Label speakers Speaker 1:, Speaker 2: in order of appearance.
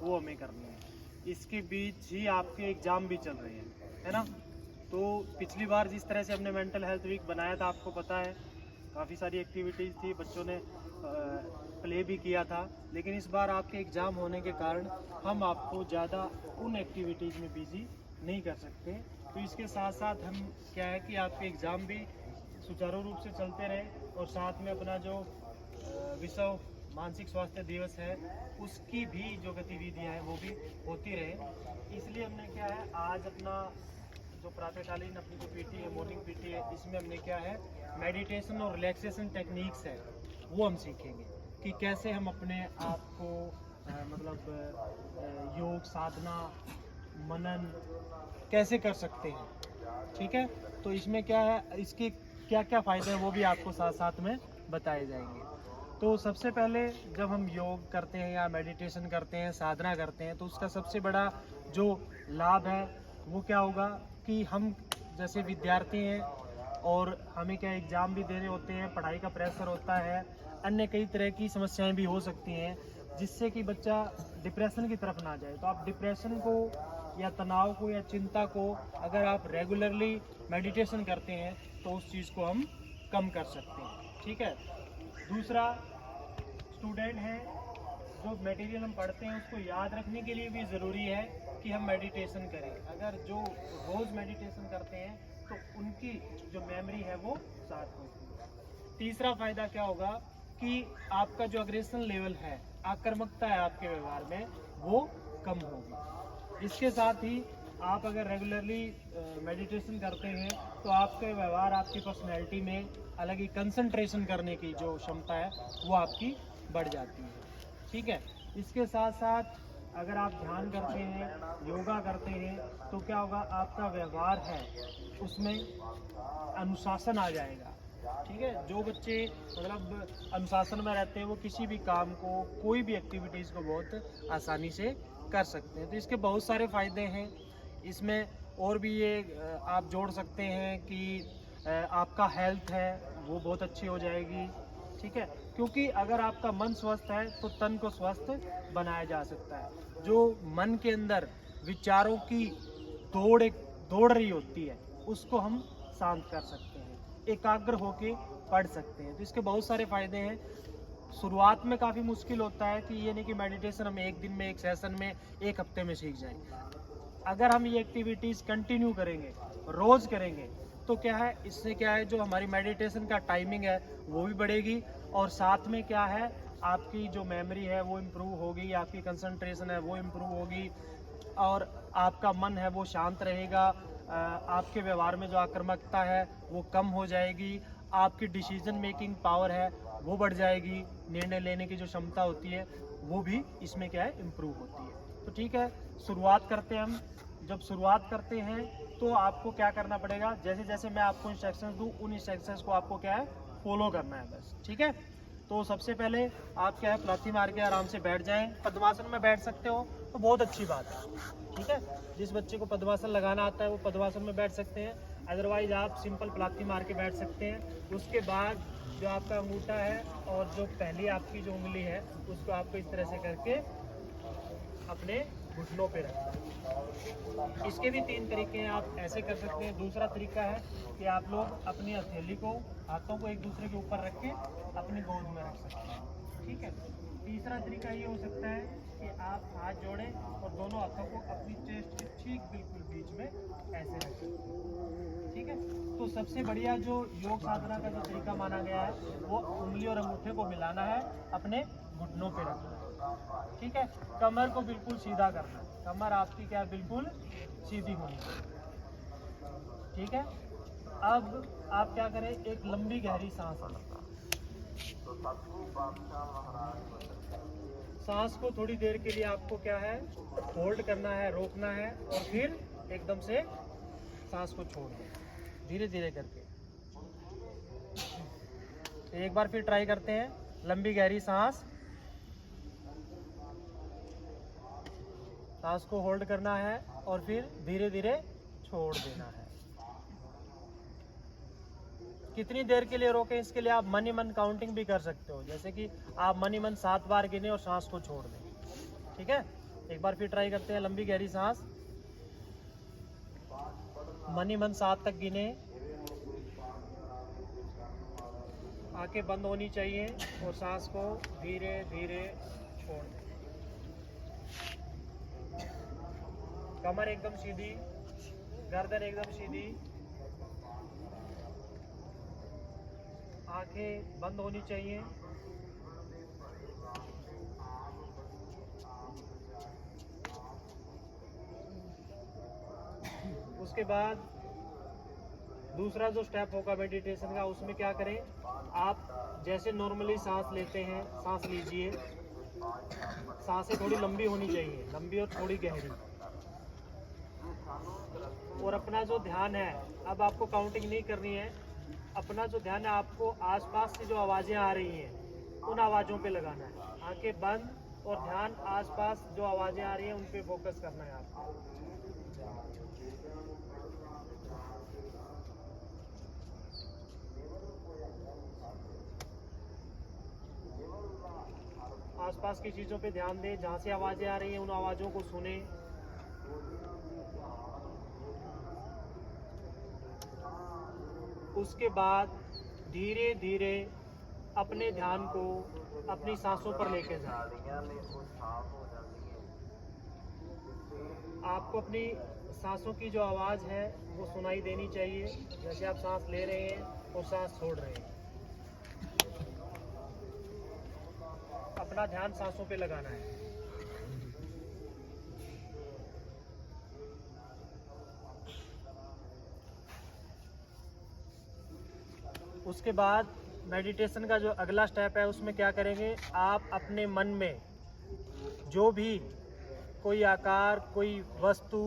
Speaker 1: वो हमें करनी है। इसके बीच ही आपके एग्ज़ाम भी चल रहे हैं, है ना। तो पिछली बार जिस तरह से हमने मेंटल हेल्थ वीक बनाया था, आपको पता है काफ़ी सारी एक्टिविटीज़ थी, बच्चों ने प्ले भी किया था। लेकिन इस बार आपके एग्ज़ाम होने के कारण हम आपको ज़्यादा उन एक्टिविटीज़ में बिज़ी नहीं कर सकते। तो इसके साथ साथ हम क्या है कि आपके एग्ज़ाम भी सुचारू रूप से चलते रहे और साथ में अपना जो विश्व मानसिक स्वास्थ्य दिवस है उसकी भी जो गतिविधियां हैं वो भी होती रहे। इसलिए हमने क्या है आज अपना जो प्रातःकालीन अपनी जो पीटी है, मॉर्निंग पीटी है, इसमें हमने क्या है मेडिटेशन और रिलैक्सेशन टेक्निक्स है वो हम सीखेंगे कि कैसे हम अपने आप को योग साधना मनन कैसे कर सकते हैं। ठीक है, तो इसमें क्या है, इसके क्या क्या फ़ायदे हैं वो भी आपको साथ साथ में बताए जाएंगे। तो सबसे पहले जब हम योग करते हैं या मेडिटेशन करते हैं, साधना करते हैं, तो उसका सबसे बड़ा जो लाभ है वो क्या होगा कि हम जैसे विद्यार्थी हैं और हमें क्या एग्ज़ाम भी देने होते हैं, पढ़ाई का प्रेशर होता है, अन्य कई तरह की समस्याएं भी हो सकती हैं जिससे कि बच्चा डिप्रेशन की तरफ ना जाए। तो आप डिप्रेशन को या तनाव को या चिंता को अगर आप रेगुलरली मेडिटेशन करते हैं तो उस चीज़ को हम कम कर सकते हैं। ठीक है, दूसरा स्टूडेंट हैं, जो मटेरियल हम पढ़ते हैं उसको याद रखने के लिए भी ज़रूरी है कि हम मेडिटेशन करें। अगर जो रोज़ मेडिटेशन करते हैं तो उनकी जो मेमोरी है वो साथ होती है। तीसरा फ़ायदा क्या होगा कि आपका जो अग्रेशन लेवल है, आक्रामकता है आपके व्यवहार में, वो कम होगी। इसके साथ ही आप अगर रेगुलरली मेडिटेशन करते हैं तो आपके व्यवहार, आपकी पर्सनैलिटी में अलग ही कंसंट्रेशन करने की जो क्षमता है वो आपकी बढ़ जाती है। ठीक है, इसके साथ साथ अगर आप ध्यान करते हैं, योगा करते हैं, तो क्या होगा, आपका व्यवहार है उसमें अनुशासन आ जाएगा। ठीक है, जो बच्चे अनुशासन में रहते हैं वो किसी भी काम को, कोई भी एक्टिविटीज़ को बहुत आसानी से कर सकते हैं। तो इसके बहुत सारे फ़ायदे हैं। इसमें और भी ये आप जोड़ सकते हैं कि आपका हेल्थ है वो बहुत अच्छी हो जाएगी। ठीक है, क्योंकि अगर आपका मन स्वस्थ है तो तन को स्वस्थ बनाया जा सकता है। जो मन के अंदर विचारों की दौड़ रही होती है उसको हम शांत कर सकते हैं, एकाग्र होके पढ़ सकते हैं। तो इसके बहुत सारे फायदे हैं। शुरुआत में काफ़ी मुश्किल होता है कि ये नहीं कि मेडिटेशन हम एक दिन में, एक सेशन में, एक हफ्ते में सीख जाएं। अगर हम ये एक्टिविटीज़ कंटिन्यू करेंगे, रोज़ करेंगे, तो क्या है, इससे क्या है, जो हमारी मेडिटेशन का टाइमिंग है वो भी बढ़ेगी और साथ में क्या है, आपकी जो मेमोरी है वो इम्प्रूव होगी, आपकी कंसंट्रेशन है वो इम्प्रूव होगी और आपका मन है वो शांत रहेगा। आपके व्यवहार में जो आक्रामकता है वो कम हो जाएगी, आपकी डिसीजन मेकिंग पावर है वो बढ़ जाएगी, निर्णय लेने की जो क्षमता होती है वो भी इसमें क्या है, इम्प्रूव होती है। तो ठीक है, शुरुआत करते हैं हम। जब शुरुआत करते हैं तो आपको क्या करना पड़ेगा, जैसे जैसे मैं आपको इंस्ट्रक्शंस दूँ उन इंस्ट्रक्शंस को आपको क्या है, फॉलो करना है बस। ठीक है, तो सबसे पहले आप क्या है, प्लाथी मार के आराम से बैठ जाएं। पद्मासन में बैठ सकते हो तो बहुत अच्छी बात है। ठीक है, जिस बच्चे को पद्मासन लगाना आता है वो पद्मासन में बैठ सकते हैं, अदरवाइज आप सिंपल प्लाथी मार के बैठ सकते हैं। उसके बाद जो आपका अंगूठा है और जो पहली आपकी जो उंगली है उसको आपको इस तरह से करके अपने घुटनों पे रखना है। इसके भी 3 तरीके हैं, आप ऐसे कर सकते हैं। दूसरा तरीका है कि आप लोग अपनी हथेली को, हाथों को एक दूसरे के ऊपर रख के अपनी गोद में रख सकते हैं। ठीक है, तीसरा तरीका ये हो सकता है कि आप हाथ जोड़ें और दोनों हाथों को अपनी चेस्ट के ठीक बिल्कुल बीच में ऐसे रख सकते हैं। ठीक है, तो सबसे बढ़िया जो योग साधना का जो तरीका माना गया है वो उंगली और अंगूठे को मिलाना है, अपने घुटनों पे रखना है। ठीक है, कमर को बिल्कुल सीधा करना है, कमर आपकी क्या है, बिल्कुल सीधी होनी चाहिए। ठीक है, अब आप क्या करें, एक लंबी गहरी सांस लें। सांस को थोड़ी देर के लिए आपको क्या है, होल्ड करना है, रोकना है और फिर एकदम से सांस को छोड़ दें, धीरे धीरे करके। एक बार फिर ट्राई करते हैं, लंबी गहरी सांस, सांस को होल्ड करना है और फिर धीरे धीरे छोड़ देना है। कितनी देर के लिए रोकें, इसके लिए आप मन ही मन काउंटिंग भी कर सकते हो, जैसे कि आप मन ही मन 7 बार गिने और सांस को छोड़ दें। ठीक है, एक बार फिर ट्राई करते हैं। लंबी गहरी सांस, मन ही मन 7 तक गिने, आंखें बंद होनी चाहिए और सांस को धीरे धीरे छोड़ दें। कमर एकदम सीधी, गर्दन एकदम सीधी, आंखें बंद होनी चाहिए। उसके बाद दूसरा जो स्टेप होगा मेडिटेशन का, उसमें क्या करें, आप जैसे नॉर्मली सांस लेते हैं, सांस लीजिए। सांसें थोड़ी लंबी होनी चाहिए, लंबी और थोड़ी गहरी। और अपना जो ध्यान है, अब आपको काउंटिंग नहीं करनी है, अपना जो ध्यान है आपको आसपास से जो आवाज़ें आ रही हैं उन आवाज़ों पे लगाना है। आंखें बंद और ध्यान आसपास जो आवाज़ें आ रही हैं उन पे फोकस करना है आपको। आसपास की चीज़ों पे ध्यान दें, जहाँ से आवाज़ें आ रही हैं उन आवाज़ों को सुने। उसके बाद धीरे धीरे अपने ध्यान को अपनी सांसों पर लेके जाएं। आपको अपनी सांसों की जो आवाज़ है वो सुनाई देनी चाहिए, जैसे आप सांस ले रहे हैं और सांस छोड़ रहे हैं। अपना ध्यान सांसों पे लगाना है। उसके बाद मेडिटेशन का जो अगला स्टेप है उसमें क्या करेंगे, आप अपने मन में जो भी कोई आकार, कोई वस्तु